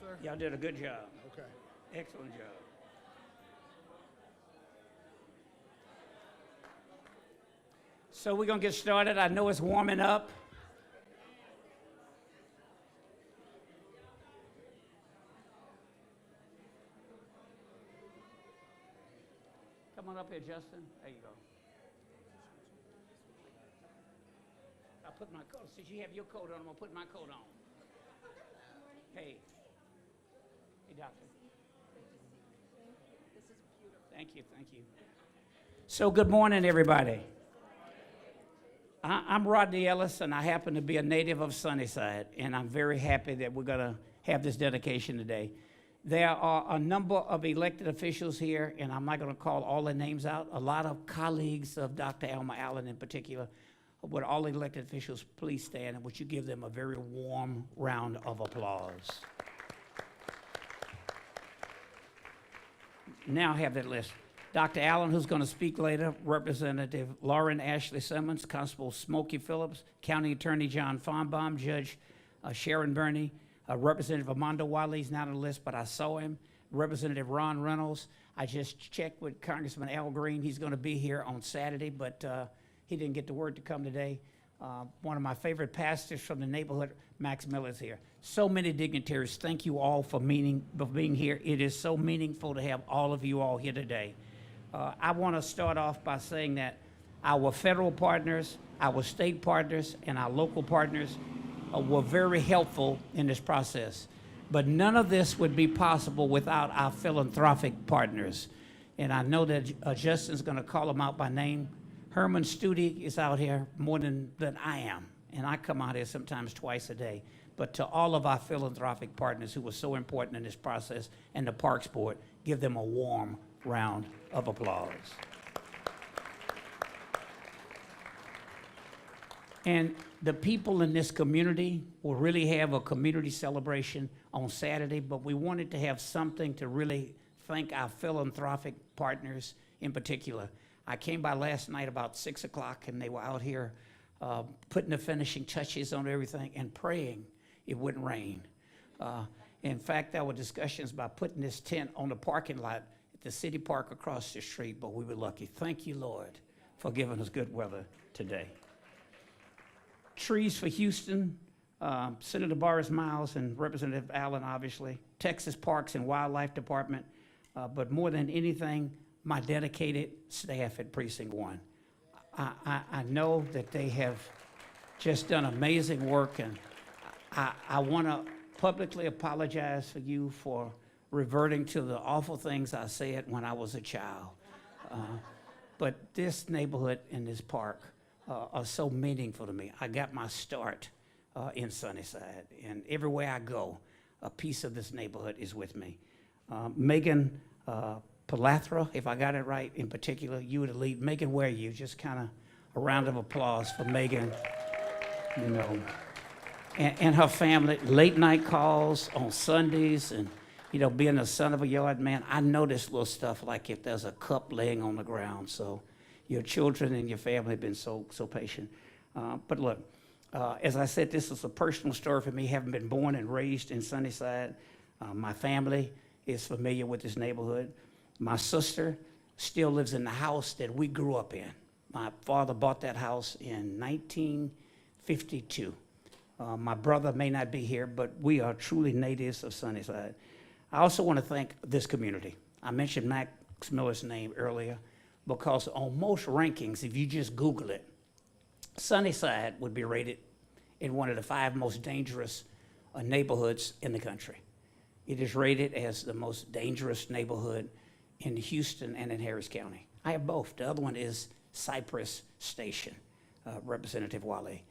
sir? Y'all did a good job. Okay. Excellent job. So we're going to get started. I know it's warming up. Come on up here, Justin. There you go. I put my coat. Since you have your coat on, I'm going to put my coat on. Hey. Hey, doctor. This is beautiful. Thank you, thank you. So good morning, everybody. I'm Rodney Ellis, and I happen to be a native of Sunnyside, and I'm very happy that we're going to have this dedication today. There are a number of elected officials here, and I'm not going to call all their names out. A lot of colleagues of Dr. Elmer Allen in particular. Would all elected officials please stand, and would you give them a very warm round of applause? Now I have that list. Dr. Allen, who's going to speak later, Representative Lauren Ashley Simmons, Constable Smokey Phillips, County Attorney John Fonbaum, Judge Sharon Burney, Representative Armando Wiley's not on the list, but I saw him, Representative Ron Reynolds. I just checked with Congressman Al Green. He's going to be here on Saturday, but he didn't get the word to come today. One of my favorite pastors from the neighborhood, Max Miller, is here. So many dignitaries, thank you all for being here. It is so meaningful to have all of you all here today. I want to start off by saying that our federal partners, our state partners, and our local partners were very helpful in this process. But none of this would be possible without our philanthropic partners. And I know that Justin's going to call them out by name. Herman Studi is out here more than I am, and I come out here sometimes twice a day. But to all of our philanthropic partners who were so important in this process, and the Parks Board, give them a warm round of applause. And the people in this community will really have a community celebration on Saturday, but we wanted to have something to really thank our philanthropic partners in particular. I came by last night about 6 o'clock, and they were out here putting the finishing touches on everything and praying it wouldn't rain. In fact, there were discussions about putting this tent on the parking lot at the city park across the street, but we were lucky. Thank you, Lord, for giving us good weather today. Trees for Houston, Senator Boris Miles and Representative Allen, obviously. Texas Parks and Wildlife Department, but more than anything, my dedicated staff at Precinct 1. I know that they have just done amazing work, and I want to publicly apologize for you for reverting to the awful things I said when I was a child. But this neighborhood and this park are so meaningful to me. I got my start in Sunnyside, and everywhere I go, a piece of this neighborhood is with me. Megan Palathra, if I got it right, in particular, you were the lead. Megan, where are you? Just kind of a round of applause for Megan, you know. And her family, late night calls on Sundays, and, you know, being a son of a yard man, I notice little stuff like if there's a cup laying on the ground. So your children and your family have been so patient. But look, as I said, this is a personal story for me, having been born and raised in Sunnyside. My family is familiar with this neighborhood. My sister still lives in the house that we grew up in. My father bought that house in 1952. My brother may not be here, but we are truly natives of Sunnyside. I also want to thank this community. I mentioned Max Miller's name earlier because on most rankings, if you just Google it, Sunnyside would be rated in one of the 5 most dangerous neighborhoods in the country. It is rated as the most dangerous neighborhood in Houston and in Harris County. I have both. The other one is Cypress Station, Representative Wiley.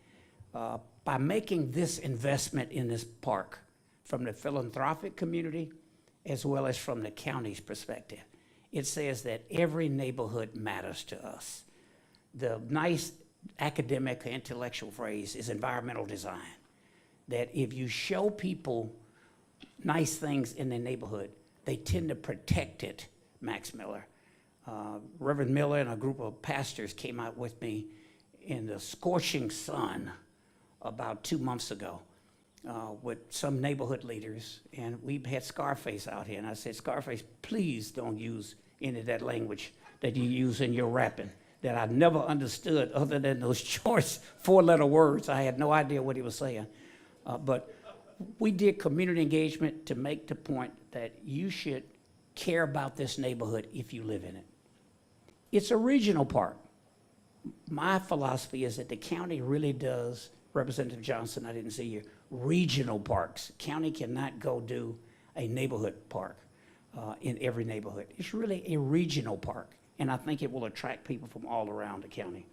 By making this investment in this park from the philanthropic community as well as from the county's perspective, it says that every neighborhood matters to us. The nice academic or intellectual phrase is environmental design, that if you show people nice things in their neighborhood, they tend to protect it, Max Miller. Reverend Miller and a group of pastors came out with me in the scorching sun about 2 months ago, with some neighborhood leaders, and we had Scarface out here, and I said, Scarface, please don't use any of that language that you use in your rapping that I never understood other than those short four-letter words. I had no idea what he was saying. But we did community engagement to make the point that you should care about this neighborhood if you live in it. It's a regional park. My philosophy is that the county really does, Representative Johnson, I didn't see you, regional parks. County cannot go do a neighborhood park in every neighborhood. It's really a regional park, and I think it will attract people from all around the county.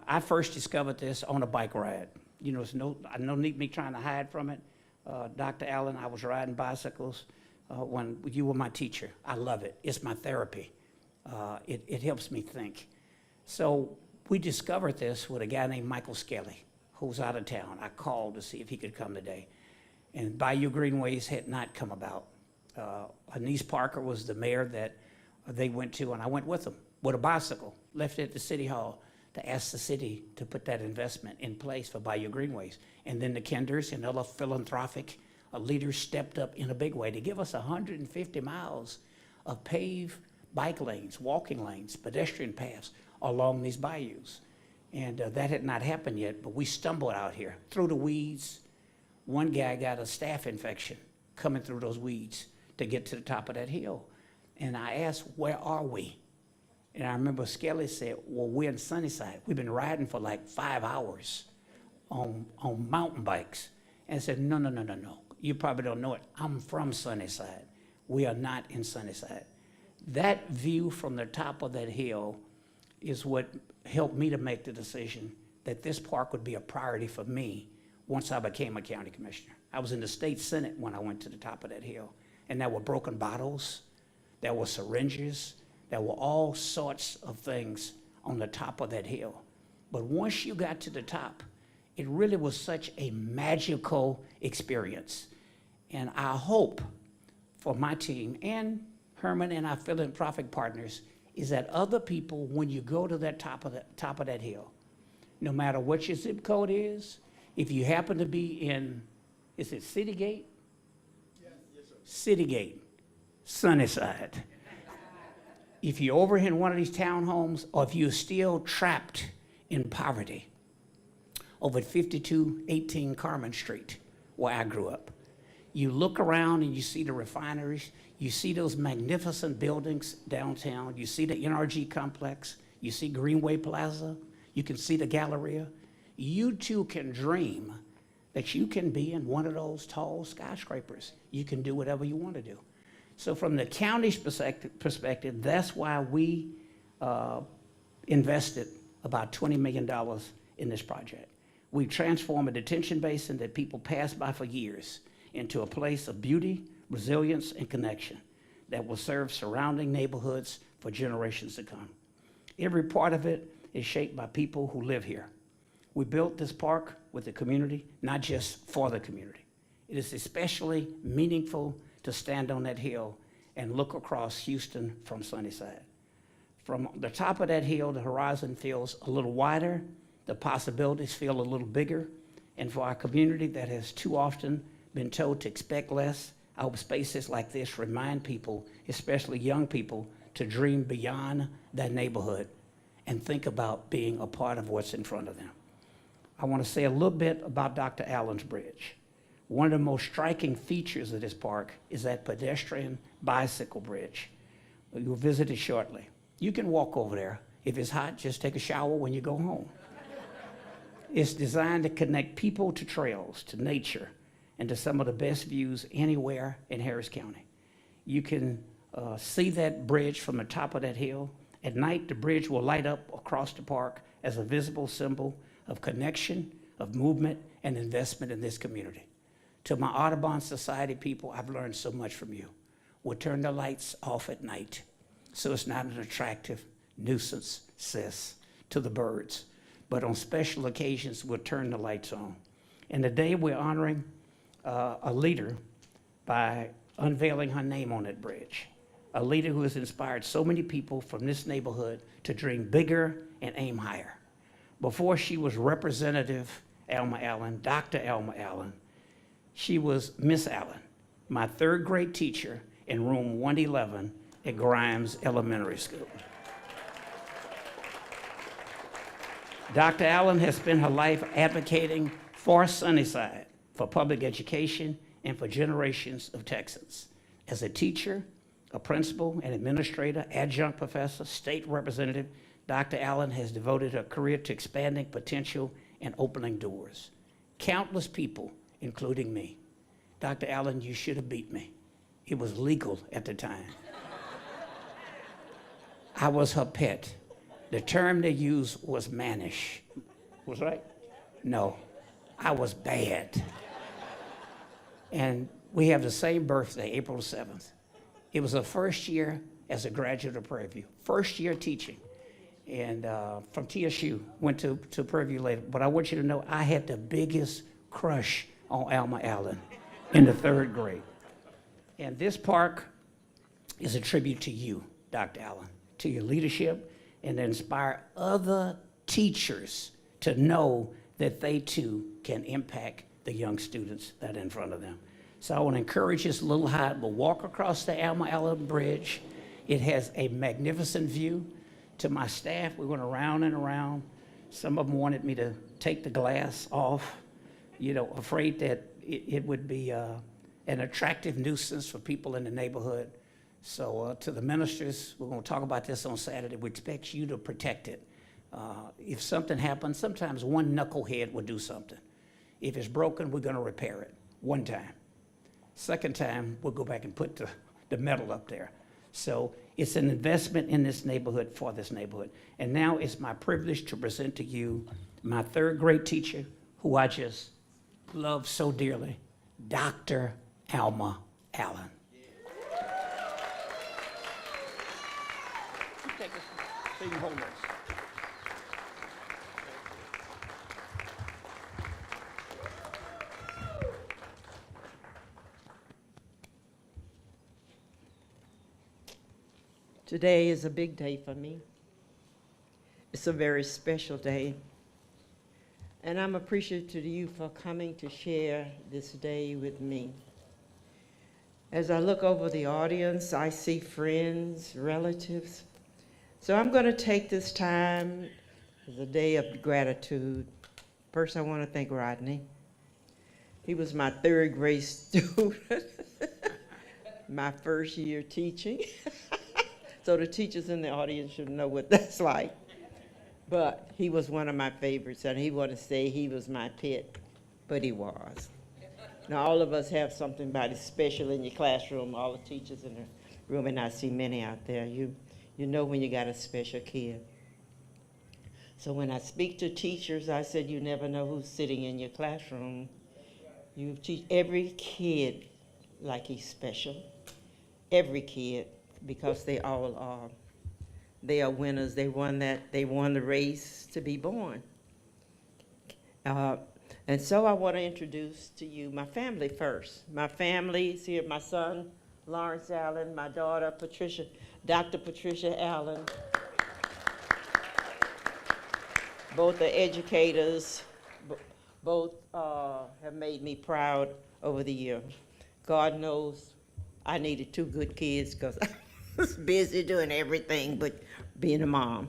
I first discovered this on a bike ride. You know, it's no need me trying to hide from it. Dr. Allen, I was riding bicycles when you were my teacher. I love it. It's my therapy. It helps me think. So we discovered this with a guy named Michael Skelly, who's out of town. I called to see if he could come today. And Bayou Greenways had not come about. Anise Parker was the mayor that they went to, and I went with them with a bicycle, left it at the city hall to ask the city to put that investment in place for Bayou Greenways. And then the Kenders and other philanthropic leaders stepped up in a big way to give us 150 miles of paved bike lanes, walking lanes, pedestrian paths along these bayous. And that had not happened yet, but we stumbled out here through the weeds. One guy got a staph infection coming through those weeds to get to the top of that hill. And I asked, where are we? And I remember Skelly said, well, we're in Sunnyside. We've been riding for like 5 hours on mountain bikes. And I said, no. You probably don't know it. I'm from Sunnyside. We are not in Sunnyside. That view from the top of that hill is what helped me to make the decision that this park would be a priority for me once I became a county commissioner. I was in the state senate when I went to the top of that hill, and there were broken bottles, there were syringes, there were all sorts of things on the top of that hill. But once you got to the top, it really was such a magical experience. And our hope for my team and Herman and our philanthropic partners is that other people, when you go to that top of that hill, no matter what your zip code is, if you happen to be in, is it Citygate? Yes, sir. Citygate, Sunnyside. If you're over in one of these townhomes, or if you're still trapped in poverty, over at 5218 Carmen Street, where I grew up, you look around and you see the refineries, you see those magnificent buildings downtown, you see the NRG complex, you see Greenway Plaza, you can see the Galleria. You too can dream that you can be in one of those tall skyscrapers. You can do whatever you want to do. So from the county's perspective, that's why we invested about $20 million in this project. We transformed a detention basin that people passed by for years into a place of beauty, resilience, and connection that will serve surrounding neighborhoods for generations to come. Every part of it is shaped by people who live here. We built this park with the community, not just for the community. It is especially meaningful to stand on that hill and look across Houston from Sunnyside. From the top of that hill, the horizon feels a little wider, the possibilities feel a little bigger, and for our community that has too often been told to expect less, I hope spaces like this remind people, especially young people, to dream beyond that neighborhood and think about being a part of what's in front of them. I want to say a little bit about Dr. Allen's Bridge. One of the most striking features of this park is that pedestrian bicycle bridge. You'll visit it shortly. You can walk over there. If it's hot, just take a shower when you go home. It's designed to connect people to trails, to nature, and to some of the best views anywhere in Harris County. You can see that bridge from the top of that hill. At night, the bridge will light up across the park as a visible symbol of connection, of movement, and investment in this community. To my Audubon Society people, I've learned so much from you. We'll turn the lights off at night so it's not an attractive nuisance, sis, to the birds. But on special occasions, we'll turn the lights on. And today we're honoring a leader by unveiling her name on that bridge. A leader who has inspired so many people from this neighborhood to dream bigger and aim higher. Before she was Representative Alma Allen, Dr. Alma Allen, She was Miss Allen, my third grade teacher in room 111 at Grimes Elementary School. Dr. Allen has spent her life advocating for Sunnyside, for public education, and for generations of Texans. As a teacher, a principal, an administrator, adjunct professor, state representative, Dr. Allen has devoted her career to expanding potential and opening doors. Countless people, including me. Dr. Allen, you should have beat me. It was legal at the time. I was her pet. The term they used was mannish. Was right? No, I was bad. And we have the same birthday, April 7th. It was her first year as a graduate of Prairie View, first year teaching. And from TSU, went to Prairie View later. But I want you to know I had the biggest crush on Alma Allen in the third grade. And this park is a tribute to you, Dr. Allen, to your leadership, and to inspire other teachers to know that they too can impact the young students that are in front of them. So I want to encourage this little hut. We'll walk across the Alma Allen Bridge. It has a magnificent view. To my staff, we went around and around. Some of them wanted me to take the glass off, afraid that it would be an attractive nuisance for people in the neighborhood. So to the ministers, we're going to talk about this on Saturday. We expect you to protect it. If something happens, sometimes one knucklehead will do something. If it's broken, we're going to repair it one time. Second time, we'll go back and put the metal up there. So it's an investment in this neighborhood for this neighborhood. And now it's my privilege to present to you my third grade teacher, who I just love so dearly, Dr. Alma Allen. Take this so you can hold this. Today is a big day for me. It's a very special day. And I'm appreciative to you for coming to share this day with me. As I look over the audience, I see friends, relatives. So I'm going to take this time as a day of gratitude. First, I want to thank Rodney. He was my third grade student, my first year teaching. So the teachers in the audience should know what that's like. But he was one of my favorites, and he wanted to say he was my pet, but he was. Now, all of us have something about it special in your classroom, all the teachers in the room, and I see many out there. You know when you got a special kid. So when I speak to teachers, I said you never know who's sitting in your classroom. You teach every kid like he's special, every kid, because they all are. They are winners. They won the race to be born. And so I want to introduce to you my family first. My family is here, my son, Lawrence Allen, my daughter, Patricia, Dr. Patricia Allen. Both are educators. Both have made me proud over the year. God knows I needed two good kids because I was busy doing everything but being a mom.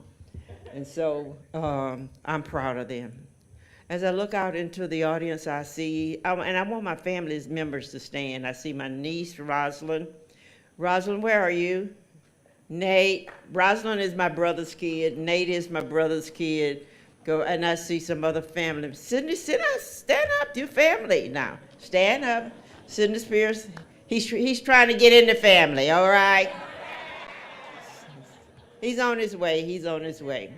And so I'm proud of them. As I look out into the audience, I see, and I want my family's members to stand. I see my niece, Rosalind. Rosalind, where are you? Nate. Rosalind is my brother's kid. Nate is my brother's kid. And I see some other family. Sidney, stand up, your family now. Stand up. Sidney Spears, he's trying to get in the family, all right? He's on his way.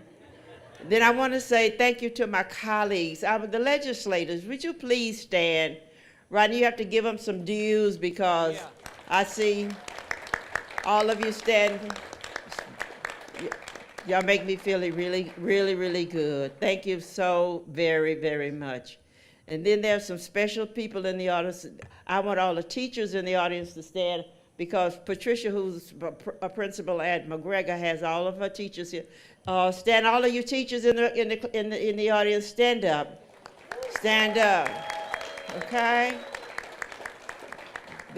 Then I want to say thank you to my colleagues, the legislators. Would you please stand? Rodney, you have to give them some dues because I see all of you standing. Y'all make me feel really, really, really good. Thank you so very, very much. And then there's some special people in the audience. I want all the teachers in the audience to stand because Patricia, who's a principal at McGregor, has all of her teachers here. Stand, all of you teachers in the audience, stand up. Stand up, okay?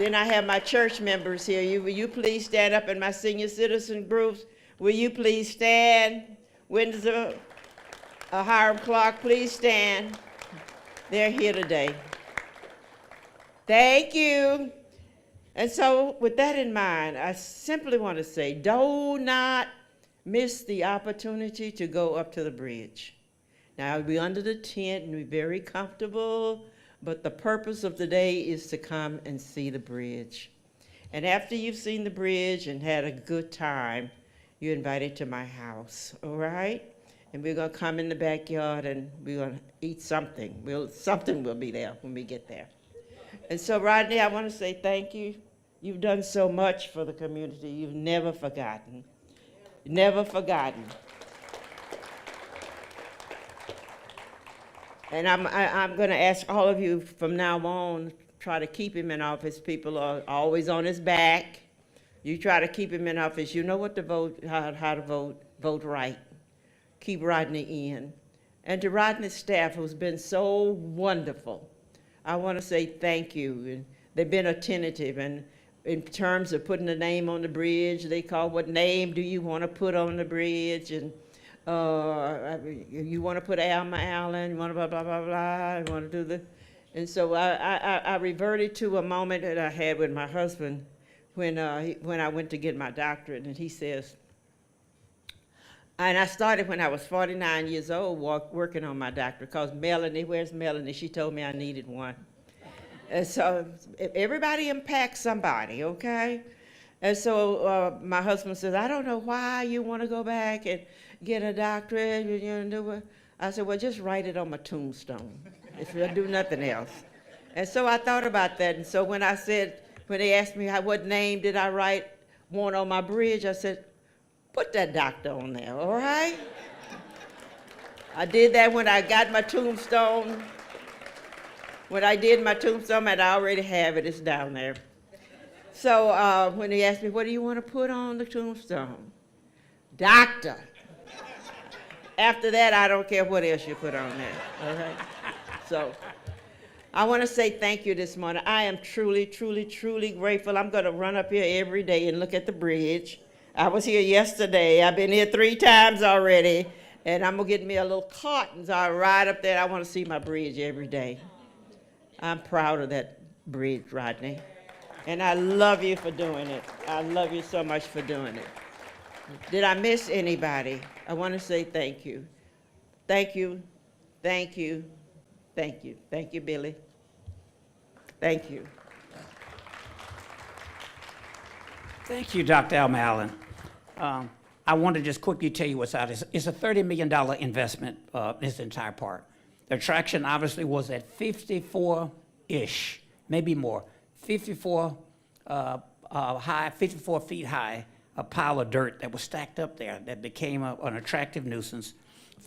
Then I have my church members here. Will you please stand up, and my senior citizen groups? Will you please stand? Windsor, Hiram Clark, please stand. They're here today. Thank you. And so with that in mind, I simply want to say, do not miss the opportunity to go up to the bridge. Now, I'll be under the tent and be very comfortable, but the purpose of the day is to come and see the bridge. And after you've seen the bridge and had a good time, you're invited to my house, all right? And we're gonna come in the backyard and we're gonna eat something. Something will be there when we get there. And so Rodney, I wanna say thank you. You've done so much for the community. You've never forgotten. Never forgotten. And I'm going to ask all of you from now on, try to keep him in office. People are always on his back. You try to keep him in office. You know what to vote, how to vote. Vote right. Keep Rodney in. And to Rodney's staff, who's been so wonderful, I want to say thank you. And they've been attentive. And in terms of putting the name on the bridge, they call, what name do you want to put on the bridge? And you want to put Alma Allen, you want to blah, blah, blah, blah, you want to do the, and so I reverted to a moment that I had with my husband when I went to get my doctorate, and he says, and I started when I was 49 years old working on my doctorate, because Melanie, where's Melanie? She told me I needed one. And so everybody impacts somebody, okay? And so my husband says, I don't know why you want to go back and get a doctorate. I said, well, just write it on my tombstone if I do nothing else. And so I thought about that. And so when they asked me what name did I want on my bridge, I said, put that doctor on there, all right? I did that when I got my tombstone. When I did my tombstone, and I already have it, it's down there. So when they asked me, what do you want to put on the tombstone? Doctor. After that, I don't care what else you put on there, all right? So I want to say thank you this morning. I am truly, truly, truly grateful. I'm going to run up here every day and look at the bridge. I was here yesterday. I've been here 3 times already, and I'm going to get me a little cart, and so I ride up there. I want to see my bridge every day. I'm proud of that bridge, Rodney. And I love you for doing it. I love you so much for doing it. Did I miss anybody? I want to say thank you. Thank you, thank you, thank you. Thank you, Billy. Thank you. Thank you, Dr. Alma Allen. I want to just quickly tell you what's out. It's a $30 million investment, this entire park. The attraction obviously was at 54-ish, maybe more, 54 feet high, a pile of dirt that was stacked up there that became an attractive nuisance.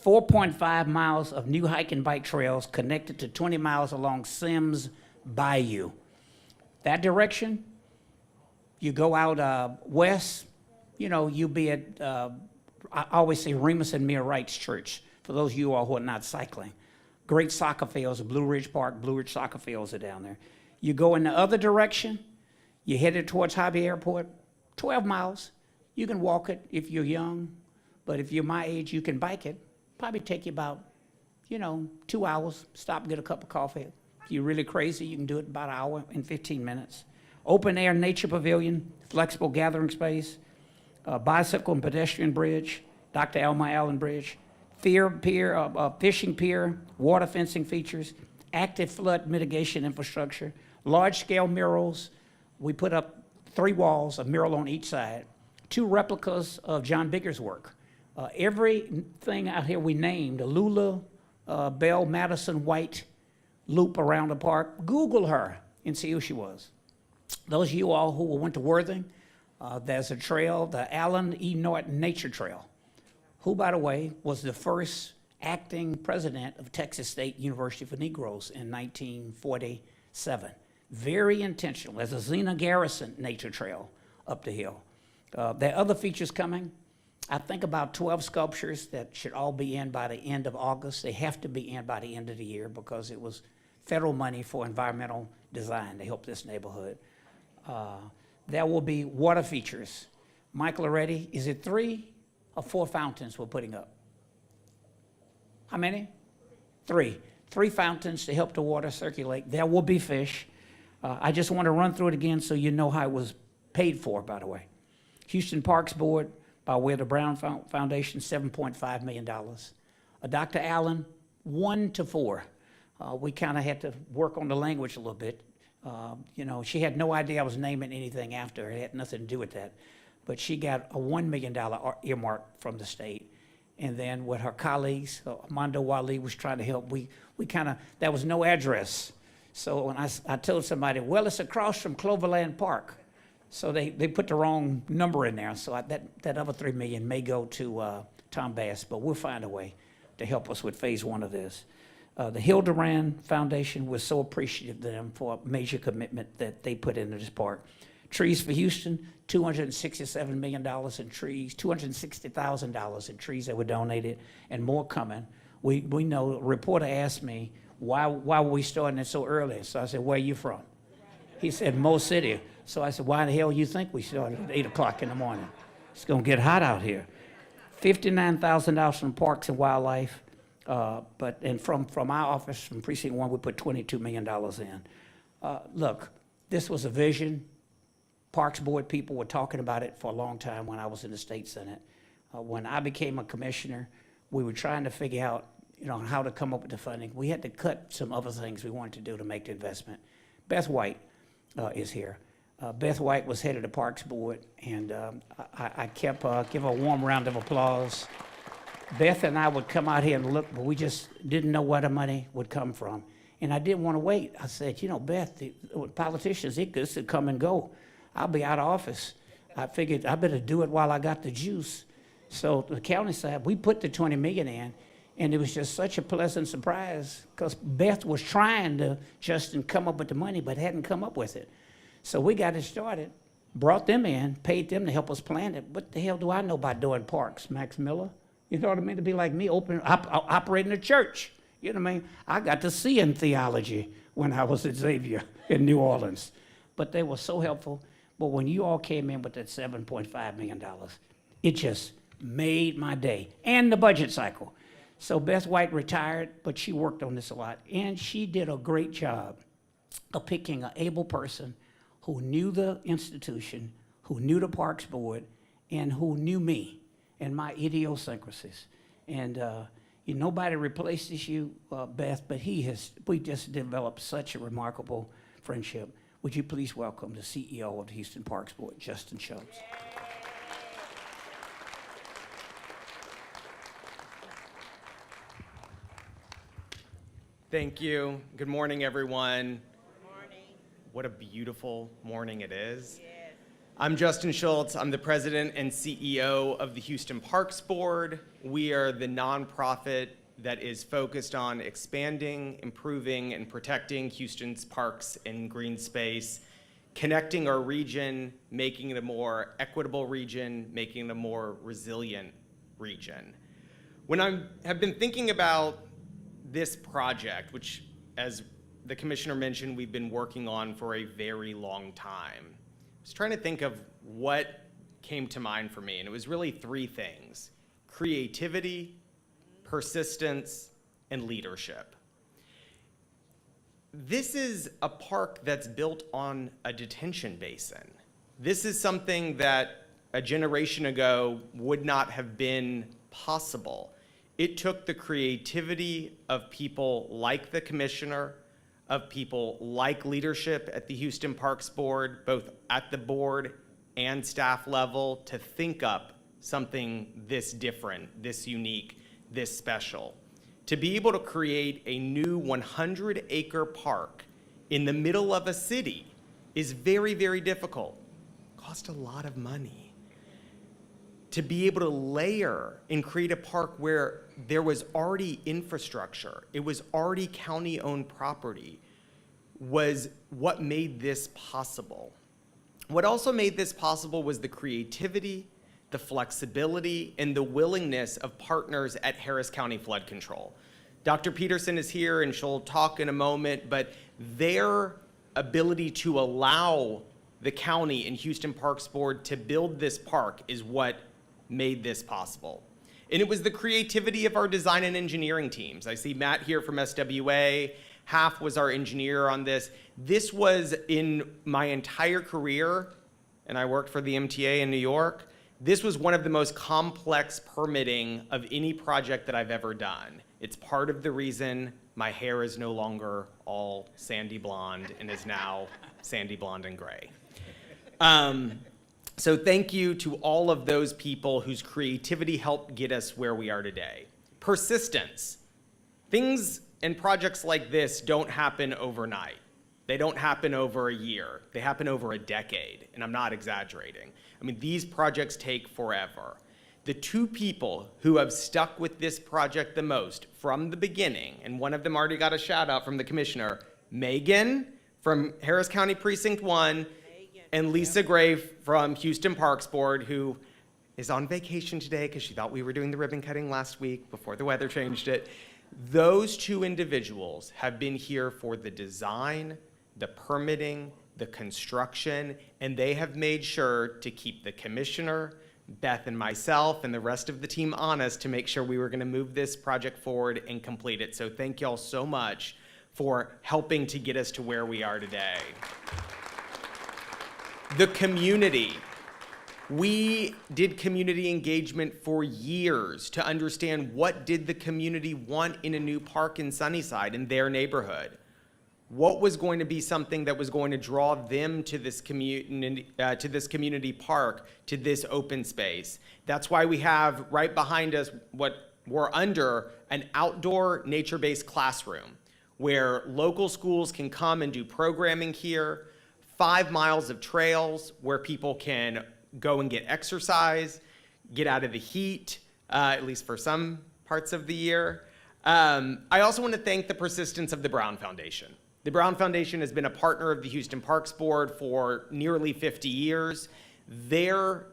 4.5 miles of new hike and bike trails connected to 20 miles along Sims Bayou. That direction, you go out west, you'll be at, I always say Remus and Mia Wright's church, for those of you all who are not cycling. Great soccer fields, Blue Ridge Park, Blue Ridge soccer fields are down there. You go in the other direction, you're headed towards Hobby Airport, 12 miles. You can walk it if you're young, but if you're my age, you can bike it. Probably take you about, 2 hours, stop and get a cup of coffee. If you're really crazy, you can do it about an hour and 15 minutes. Open air nature pavilion, flexible gathering space, bicycle and pedestrian bridge, Dr. Alma Allen Bridge, fishing pier, water fencing features, active flood mitigation infrastructure, large-scale murals. We put up 3 walls, a mural on each side, 2 replicas of John Bigger's work. Everything out here we named, a Lula Bell Madison White loop around the park. Google her and see who she was. Those of you all who went to Worthing, there's a trail, the Allen E. Norton Nature Trail, who, by the way, was the first acting president of Texas State University for Negroes in 1947. Very intentional. There's a Zena Garrison Nature Trail up the hill. There are other features coming. I think about 12 sculptures that should all be in by the end of August. They have to be in by the end of the year because it was federal money for environmental design to help this neighborhood. There will be water features. Michael already, is it 3 or 4 fountains we're putting up? How many? 3. 3 fountains to help the water circulate. There will be fish. I just want to run through it again so you know how it was paid for, by the way. Houston Parks Board, by way of the Brown Foundation, $7.5 million. Dr. Allen, 1 to 4. We kind of had to work on the language a little bit. You know, she had no idea I was naming anything after her. It had nothing to do with that. But she got a $1 million earmark from the state. And then with her colleagues, Armando Wali was trying to help. We kind of, there was no address. So when I told somebody, well, it's across from Cloverland Park. So they put the wrong number in there. So that other $3 million may go to Tom Bass, but we'll find a way to help us with phase 1 of this. The Hildebrand Foundation, we're so appreciative of them for a major commitment that they put into this park. Trees for Houston, $267 million in trees, $260,000 in trees that were donated, and more coming. We know, a reporter asked me, why were we starting it so early? So I said, where are you from? He said, Mo City. So I said, why the hell you think we started at 8 o'clock in the morning? It's gonna get hot out here. $59,000 from Parks and Wildlife, and from our office, from Precinct 1, we put $22 million in. Look, this was a vision. Parks Board people were talking about it for a long time when I was in the State Senate. When I became a commissioner, we were trying to figure out, you know, how to come up with the funding. We had to cut some other things we wanted to do to make the investment. Beth White is here. Beth White was head of the Parks Board, and I kept give her a warm round of applause. Beth and I would come out here and look, but we just didn't know where the money would come from. And I didn't want to wait. I said, you know, Beth, the politicians, it could come and go. I'll be out of office. I figured I better do it while I got the juice. So the county side, we put the $20 million in, and it was just such a pleasant surprise because Beth was trying to just come up with the money, but hadn't come up with it. So we got it started, brought them in, paid them to help us plan it. What the hell do I know about doing parks, Max Miller? You know what I mean? To be like me, operating a church. You know what I mean? I got to see in theology when I was at Xavier in New Orleans. But they were so helpful. But when you all came in with that $7.5 million, it just made my day, and the budget cycle. So Beth White retired, but she worked on this a lot, and she did a great job of picking an able person who knew the institution, who knew the Parks Board, and who knew me and my idiosyncrasies. And nobody replaces you, Beth, but we just developed such a remarkable friendship. Would you please welcome the CEO of the Houston Parks Board, Justin Schultz. Thank you. Good morning, everyone. Good morning. What a beautiful morning it is. Yes. I'm Justin Schultz. I'm the president and CEO of the Houston Parks Board. We are the nonprofit that is focused on expanding, improving, and protecting Houston's parks and green space, connecting our region, making it a more equitable region, making it a more resilient region. When I have been thinking about this project, which, as the commissioner mentioned, we've been working on for a very long time, I was trying to think of what came to mind for me, and it was really 3 things: creativity, persistence, and leadership. This is a park that's built on a detention basin. This is something that a generation ago would not have been possible. It took the creativity of people like the commissioner, of people like leadership at the Houston Parks Board, both at the board and staff level, to think up something this different, this unique, this special. To be able to create a new 100-acre park in the middle of a city is very, very difficult. Cost a lot of money. To be able to layer and create a park where there was already infrastructure, it was already county-owned property, was what made this possible. What also made this possible was the creativity, the flexibility, and the willingness of partners at Harris County Flood Control. Dr. Peterson is here, and she'll talk in a moment, but their ability to allow the county, and Houston Parks Board to build this park is what made this possible. And it was the creativity of our design and engineering teams. I see Matt here from SWA. Half was our engineer on this. This was, in my entire career, and I worked for the MTA in New York, this was one of the most complex permitting of any project that I've ever done. It's part of the reason my hair is no longer all sandy blonde and is now sandy blonde and gray. So thank you to all of those people whose creativity helped get us where we are today. Persistence. Things and projects like this don't happen overnight. They don't happen over a year. They happen over a decade, and I'm not exaggerating. I mean, these projects take forever. The two people who have stuck with this project the most from the beginning, and one of them already got a shout out from the commissioner, Megan from Harris County Precinct 1, and Lisa Gray from Houston Parks Board, who is on vacation today because she thought we were doing the ribbon cutting last week before the weather changed it. Those two individuals have been here for the design, the permitting, the construction, and they have made sure to keep the commissioner, Beth and myself, and the rest of the team honest to make sure we were going to move this project forward and complete it. So thank y'all so much for helping to get us to where we are today. The community. We did community engagement for years to understand what did the community want in a new park in Sunnyside, in their neighborhood. What was going to be something that was going to draw them to this community park, to this open space. That's why we have right behind us what we're under an outdoor nature-based classroom where local schools can come and do programming here, 5 miles of trails where people can go and get exercise, get out of the heat, at least for some parts of the year. I also want to thank the persistence of the Brown Foundation. The Brown Foundation has been a partner of the Houston Parks Board for nearly 50 years. Their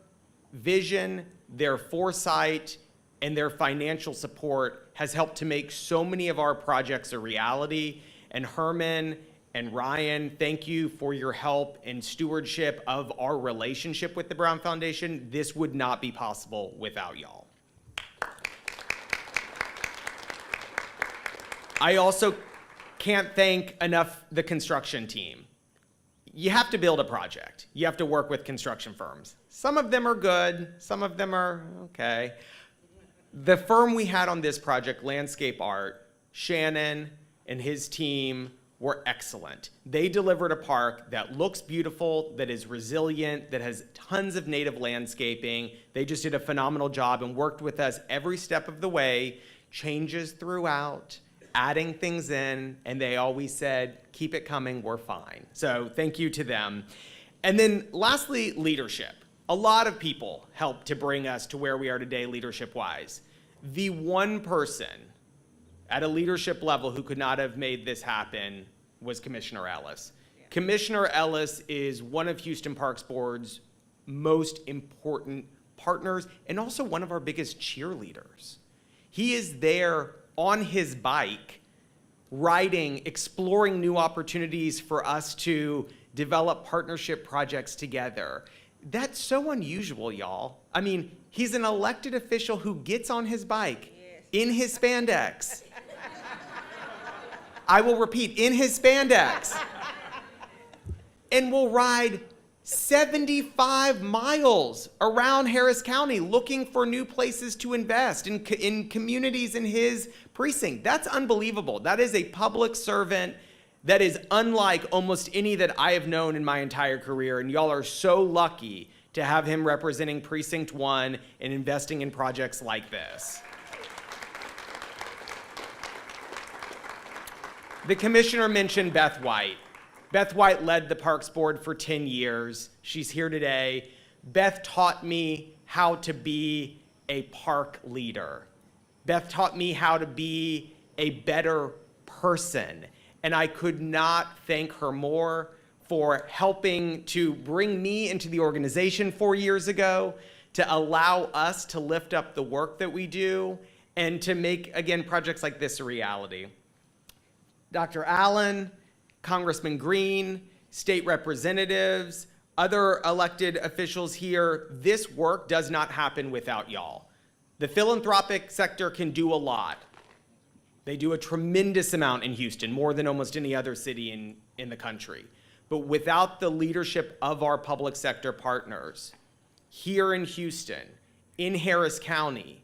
vision, their foresight, and their financial support has helped to make so many of our projects a reality. And Herman and Ryan, thank you for your help and stewardship of our relationship with the Brown Foundation. This would not be possible without y'all. I also can't thank enough the construction team. You have to build a project. You have to work with construction firms. Some of them are good, some of them are okay. The firm we had on this project, Landscape Art, Shannon and his team were excellent. They delivered a park that looks beautiful, that is resilient, that has tons of native landscaping. They just did a phenomenal job and worked with us every step of the way, changes throughout, adding things in, and they always said, keep it coming, we're fine. So thank you to them. And then lastly, leadership. A lot of people helped to bring us to where we are today leadership-wise. The one person at a leadership level who could not have made this happen was Commissioner Ellis. Yeah. Commissioner Ellis is one of Houston Parks Board's most important partners and also one of our biggest cheerleaders. He is there on his bike, riding, exploring new opportunities for us to develop partnership projects together. That's so unusual, y'all. I mean, he's an elected official who gets on his bike in his spandex. I will repeat, in his spandex. And will ride 75 miles around Harris County looking for new places to invest in communities in his precinct. That's unbelievable. That is a public servant that is unlike almost any that I have known in my entire career, and y'all are so lucky to have him representing Precinct 1 and investing in projects like this. The commissioner mentioned Beth White. Beth White led the Parks Board for 10 years. She's here today. Beth taught me how to be a park leader. Beth taught me how to be a better person. And I could not thank her more for helping to bring me into the organization 4 years ago, to allow us to lift up the work that we do, and to make, again, projects like this a reality. Dr. Allen, Congressman Green, state representatives, other elected officials here, this work does not happen without y'all. The philanthropic sector can do a lot. They do a tremendous amount in Houston, more than almost any other city in the country. But without the leadership of our public sector partners here in Houston, in Harris County,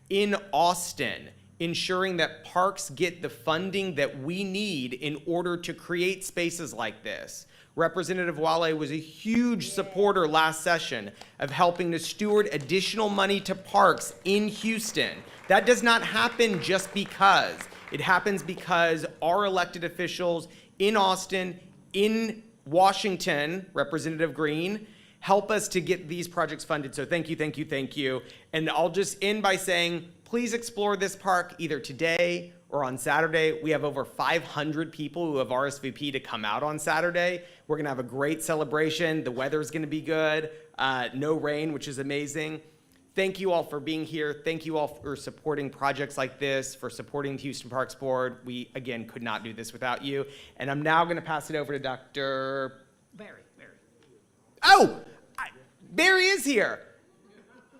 in Austin, ensuring that parks get the funding that we need in order to create spaces like this. Representative Wale was a huge supporter last session of helping to steward additional money to parks in Houston. That does not happen just because. It happens because our elected officials in Austin, in Washington, Representative Green, help us to get these projects funded. So thank you, thank you, thank you. And I'll just end by saying, please explore this park either today or on Saturday. We have over 500 people who have RSVP to come out on Saturday. We're gonna have a great celebration. The weather's gonna be good. No rain, which is amazing. Thank you all for being here. Thank you all for supporting projects like this, for supporting the Houston Parks Board. We, again, could not do this without you. And I'm now gonna pass it over to Dr. Barry. Oh, Barry is here.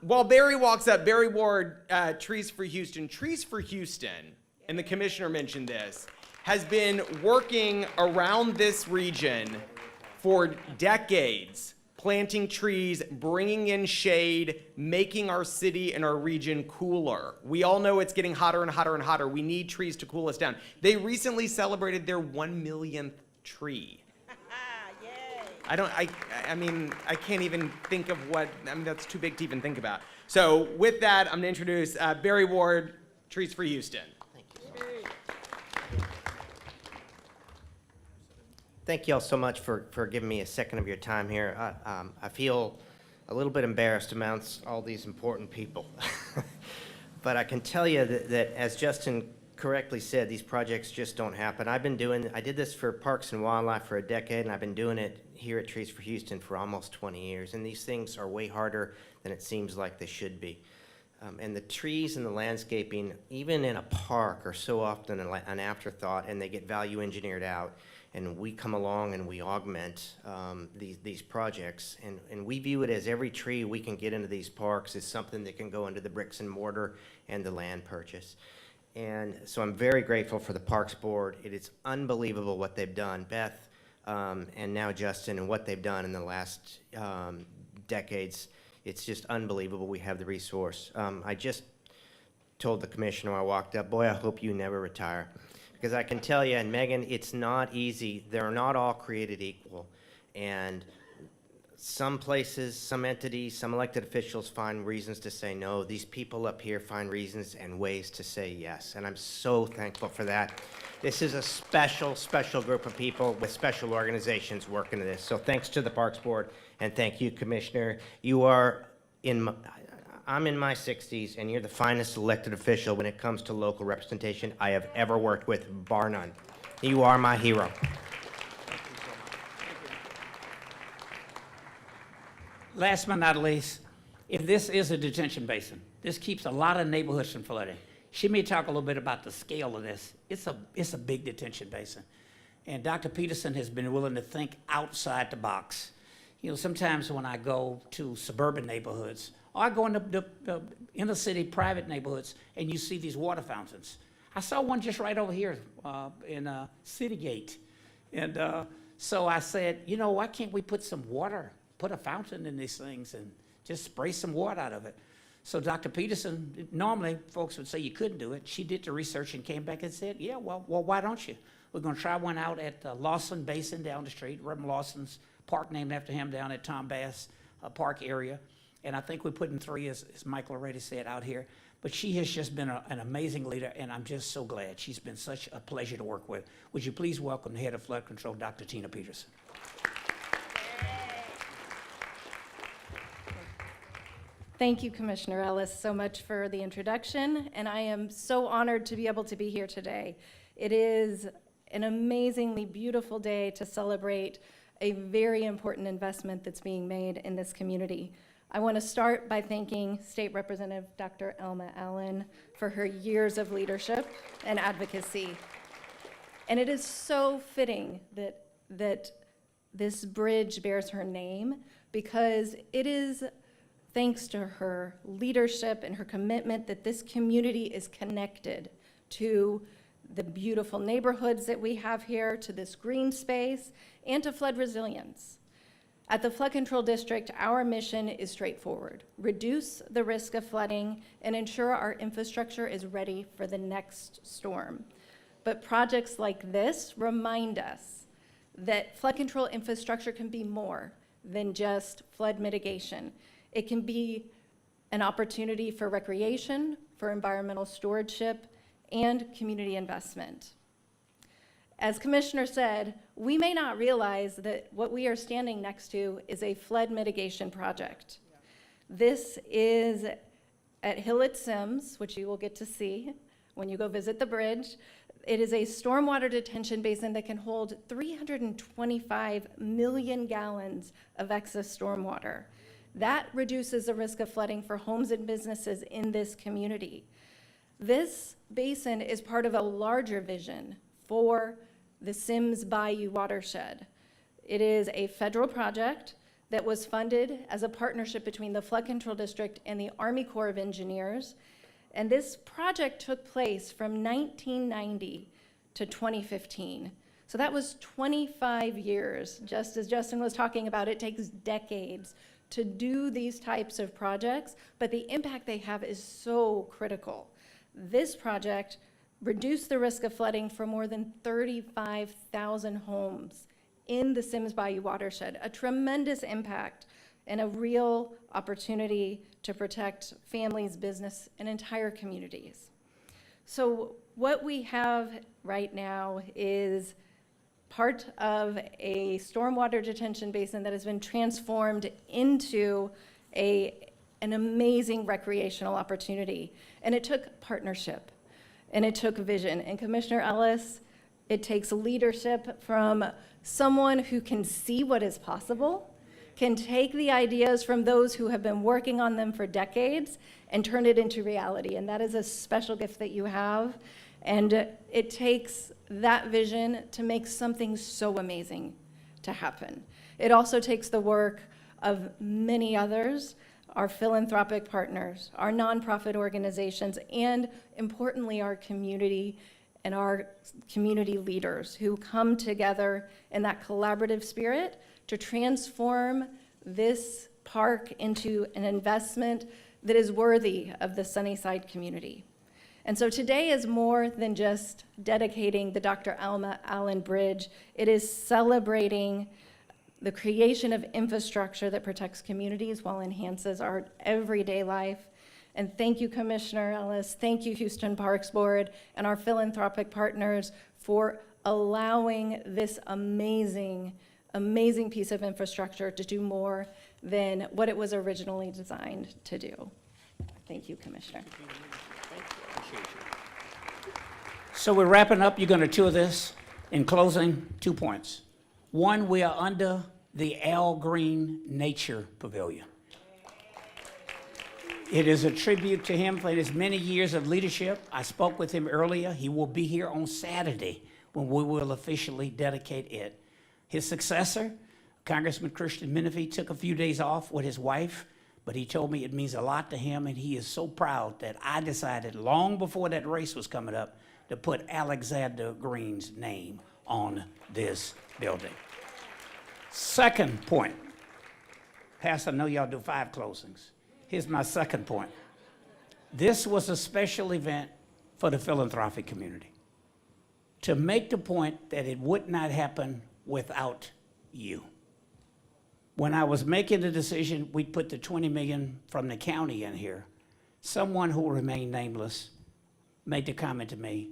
While Barry walks up, Barry Ward, Trees for Houston. Trees for Houston, and the commissioner mentioned this, has been working around this region for decades, planting trees, bringing in shade, making our city and our region cooler. We all know it's getting hotter and hotter and hotter. We need trees to cool us down. They recently celebrated their 1 millionth tree. I mean, I can't even think of that's too big to even think about. So with that, I'm gonna introduce Barry Ward, Trees for Houston. Thank you all so much for giving me a second of your time here. I feel a little bit embarrassed amongst all these important people. But I can tell you that as Justin correctly said, these projects just don't happen. I did this for Parks and Wildlife for a decade, and I've been doing it here at Trees for Houston for almost 20 years. And these things are way harder than it seems like they should be. And the trees and the landscaping, even in a park, are so often an afterthought, and they get value engineered out. And we come along and we augment these projects. And we view it as every tree we can get into these parks is something that can go into the bricks and mortar and the land purchase. And so I'm very grateful for the Parks Board. It is unbelievable what they've done. Beth and now Justin, and what they've done in the last decades. It's just unbelievable we have the resource. I just told the commissioner when I walked up, boy, I hope you never retire. Because I can tell you, and Megan, it's not easy. They're not all created equal. And some places, some entities, some elected officials find reasons to say no. These people up here find reasons and ways to say yes. And I'm so thankful for that. This is a special, special group of people with special organizations working on this. So thanks to the Parks Board, and thank you, Commissioner. You are I'm in my 60s, and you're the finest elected official when it comes to local representation I have ever worked with, bar none. You are my hero. Last but not least, if this is a detention basin, this keeps a lot of neighborhoods from flooding. She may talk a little bit about the scale of this. It's a big detention basin. And Dr. Peterson has been willing to think outside the box. You know, sometimes when I go to suburban neighborhoods, or I go into the inner city private neighborhoods, and you see these water fountains. I saw one just right over here in City Gate. And so I said, you know, why can't we put some water, put a fountain in these things and just spray some water out of it? So Dr. Peterson, normally folks would say you couldn't do it. She did the research and came back and said, yeah, well, why don't you? We're going to try one out at Lawson Basin down the street, Reverend Lawson's park named after him down at Tom Bass Park area. And I think we're putting 3, as Michael already said, out here. But she has just been an amazing leader, and I'm just so glad. She's been such a pleasure to work with. Would you please welcome the head of flood control, Dr. Tina Peterson. Thank you, Commissioner Ellis, so much for the introduction, and I am so honored to be able to be here today. It is an amazingly beautiful day to celebrate a very important investment that's being made in this community. I want to start by thanking State Representative Dr. Elma Allen for her years of leadership and advocacy. And it is so fitting that this bridge bears her name because it is thanks to her leadership and her commitment that this community is connected to the beautiful neighborhoods that we have here, to this green space, and to flood resilience. At the Flood Control District, our mission is straightforward: reduce the risk of flooding and ensure our infrastructure is ready for the next storm. But projects like this remind us that flood control infrastructure can be more than just flood mitigation. It can be an opportunity for recreation, for environmental stewardship, and community investment. As Commissioner said, we may not realize that what we are standing next to is a flood mitigation project. This is at Hillett Sims, which you will get to see when you go visit the bridge. It is a stormwater detention basin that can hold 325 million gallons of excess stormwater. That reduces the risk of flooding for homes and businesses in this community. This basin is part of a larger vision for the Sims Bayou watershed. It is a federal project that was funded as a partnership between the Flood Control District and the Army Corps of Engineers. And this project took place from 1990 to 2015. So that was 25 years. Just as Justin was talking about, it takes decades to do these types of projects, but the impact they have is so critical. This project reduced the risk of flooding for more than 35,000 homes in the Sims Bayou watershed, a tremendous impact and a real opportunity to protect families, business, and entire communities. So what we have right now is part of a stormwater detention basin that has been transformed into an amazing recreational opportunity. And it took partnership, and it took vision. And Commissioner Ellis, it takes leadership from someone who can see what is possible, can take the ideas from those who have been working on them for decades and turn it into reality. And that is a special gift that you have. And it takes that vision to make something so amazing to happen. It also takes the work of many others, our philanthropic partners, our nonprofit organizations, and importantly, our community and our community leaders who come together in that collaborative spirit to transform this park into an investment that is worthy of the Sunnyside community. And so today is more than just dedicating the Dr. Alma Allen Bridge. It is celebrating the creation of infrastructure that protects communities while enhances our everyday life. And thank you, Commissioner Ellis. Thank you, Houston Parks Board, and our philanthropic partners for allowing this amazing, amazing piece of infrastructure to do more than what it was originally designed to do. Thank you, Commissioner. So we're wrapping up. You're going to tour this. In closing, 2 points. One, we are under the Al Green Nature Pavilion. It is a tribute to him for his many years of leadership. I spoke with him earlier. He will be here on Saturday when we will officially dedicate it. His successor, Congressman Christian Menefee, took a few days off with his wife, but he told me it means a lot to him, and he is so proud that I decided long before that race was coming up to put Alexander Green's name on this building. Second point. Pastor, I know y'all do 5 closings. Here's my second point. This was a special event for the philanthropic community to make the point that it would not happen without you. When I was making the decision, we'd put the $20 million from the county in here. Someone who will remain nameless made the comment to me,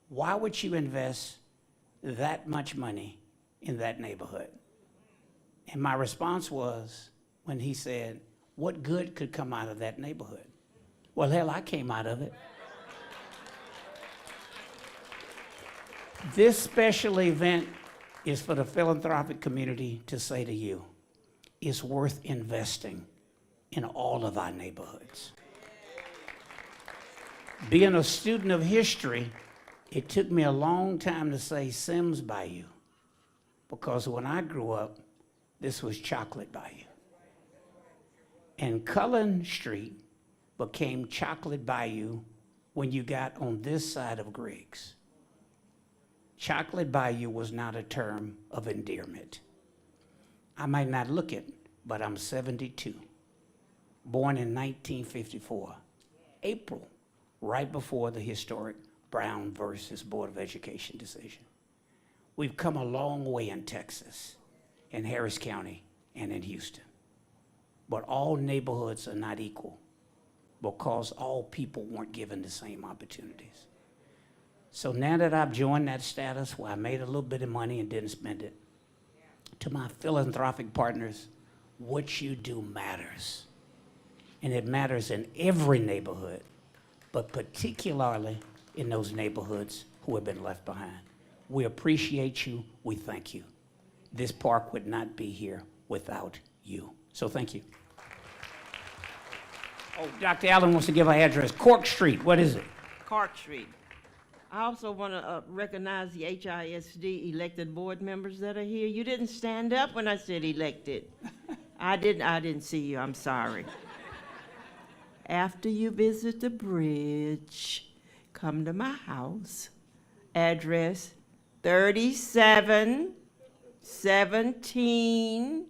why would you invest that much money in that neighborhood? And my response was, when he said, what good could come out of that neighborhood? Well, hell, I came out of it. This special event is for the philanthropic community to say to you, it's worth investing in all of our neighborhoods. Being a student of history, it took me a long time to say Sims Bayou. because when I grew up, this was Chocolate Bayou. And Cullen Street became Chocolate Bayou when you got on this side of Griggs. Chocolate Bayou was not a term of endearment. I might not look it, but I'm 72. Born in 1954, April, right before the historic Brown versus Board of Education decision. We've come a long way in Texas, in Harris County, and in Houston. But all neighborhoods are not equal because all people weren't given the same opportunities. So now that I've joined that status where I made a little bit of money and didn't spend it, to my philanthropic partners, what you do matters. And it matters in every neighborhood, but particularly in those neighborhoods who have been left behind. We appreciate you. We thank you. This park would not be here without you. So thank you. Oh, Dr. Allen wants to give our address. Cork Street, what is it? Clark Street. I also want to recognize the HISD elected board members that are here. You didn't stand up when I said elected. I didn't see you, I'm sorry. After you visit the bridge, come to my house. Address 3717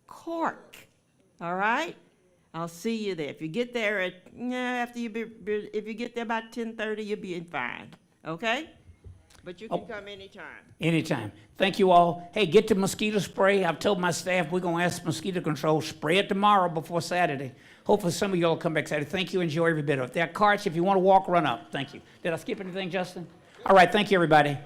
Cork. All right? I'll see you there. If you get there if you get there about 10:30, you'll be fine. Okay? But you can come anytime. Anytime. Thank you all. Hey, get the mosquito spray. I've told my staff we're going to ask mosquito control. Spray it tomorrow before Saturday. Hopefully some of you all will come back Saturday. Thank you. Enjoy every bit of it. If there are carts, if you want to walk, run up. Thank you. Did I skip anything, Justin? All right. Thank you, everybody.